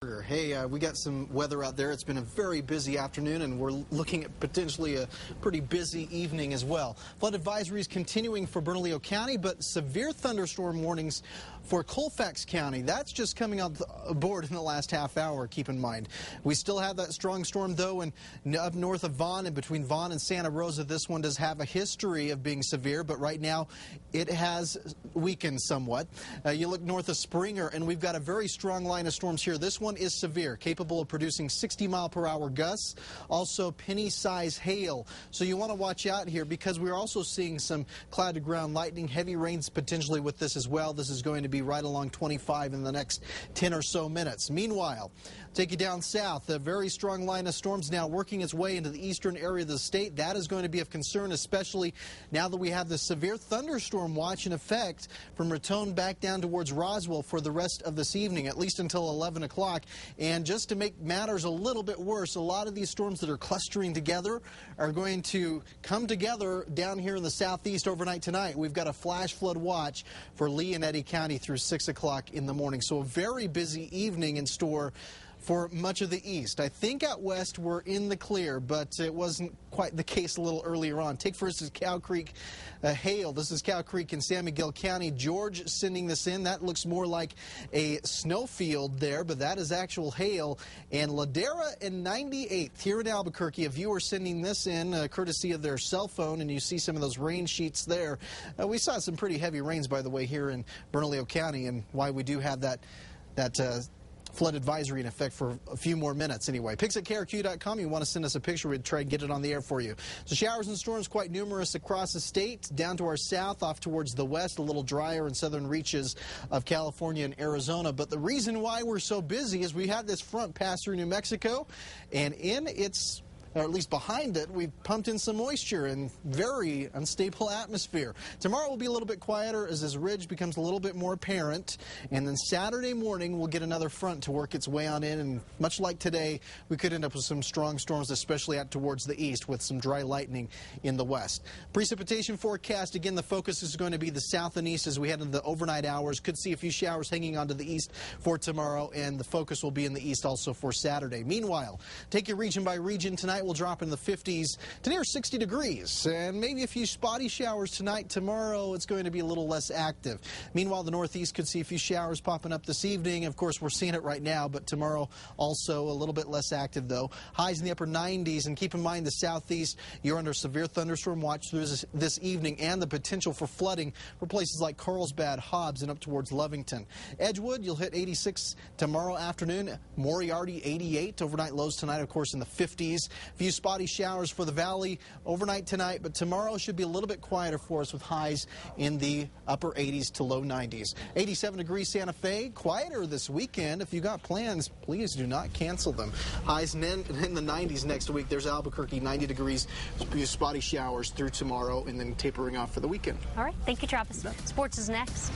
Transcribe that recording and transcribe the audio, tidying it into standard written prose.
Hey, we got some weather out there. It's been a very busy afternoon, and we're looking at potentially a pretty busy evening as well. Flood advisories continuing for Bernalillo County, but severe thunderstorm warnings for Colfax County. That's just coming on board in the last half hour, keep in mind. We still have that strong storm, though, and up north of Vaughn and between Vaughn and Santa Rosa. This one does have a history of being severe, but right now it has weakened somewhat. You look north of Springer, and we've got a very strong line of storms here. This one is severe, capable of producing 60-mile-per-hour gusts, also penny-size hail. So you want to watch out here because we're also seeing some cloud-to-ground lightning, heavy rains potentially with this as well. This is going to be right along 25 in the next 10 or so minutes. Meanwhile, take you down south. A very strong line of storms now working its way into the eastern area of the state. That is going to be of concern, especially now that we have the severe thunderstorm watch in effect from Raton back down towards Roswell for the rest of this evening, at least until 11 o'clock. And just to make matters a little bit worse, a lot of these storms that are clustering together are going to come together down here in the southeast overnight tonight. We've got a flash flood watch for Lee and Eddy County through 6 o'clock in the morning. So a very busy evening in store for much of the east. I think out west we're in the clear, but it wasn't quite the case a little earlier on. Take for instance Cow Creek hail. This is Cow Creek in San Miguel County. George sending this in. That looks more like a snowfield there, but that is actual hail. And Ladera and 98th here in Albuquerque. A viewer sending this in courtesy of their cell phone, and you see some of those rain sheets there. We saw some pretty heavy rains, by the way, here in Bernalillo County, and why we do have that flood advisory in effect for a few more minutes anyway. Pics at KRQE.com. You want to send us a picture, we'd try and get it on the air for you. So showers and storms quite numerous across the state. Down to our south, off towards the west, a little drier in southern reaches of California and Arizona. But the reason why we're so busy is we had this front pass through New Mexico, and in its or at least behind it, we've pumped in some moisture and very unstable atmosphere. Tomorrow will be a little bit quieter as this ridge becomes a little bit more apparent. And then Saturday morning, we'll get another front to work its way on in. And much like today, we could end up with some strong storms, especially out towards the east with some dry lightning in the west. Precipitation forecast, again, the focus is going to be the south and east as we head into the overnight hours. Could see a few showers hanging onto the east for tomorrow, and the focus will be in the east also for Saturday. Meanwhile, take you region by region tonight. Will drop in the 50s to near 60 degrees, and maybe a few spotty showers tonight. Tomorrow it's going to be a little less active. Meanwhile, the northeast could see a few showers popping up this evening. Of course, we're seeing it right now, but tomorrow also a little bit less active, though. Highs in the upper 90s, and keep in mind the southeast, you're under severe thunderstorm watch through this evening, and the potential for flooding for places like Carlsbad, Hobbs, and up towards Lovington. Edgewood, you'll hit 86 tomorrow afternoon. Moriarty, 88. Overnight lows tonight, of course, in the 50s. Few spotty showers for the valley overnight tonight, but tomorrow should be a little bit quieter for us with highs in the upper 80s to low 90s. 87 degrees Santa Fe, quieter this weekend. If you got plans, please do not cancel them. Highs in the 90s next week. There's Albuquerque, 90 degrees, few spotty showers through tomorrow, and then tapering off for the weekend. All right, thank you, Travis. Sports is next.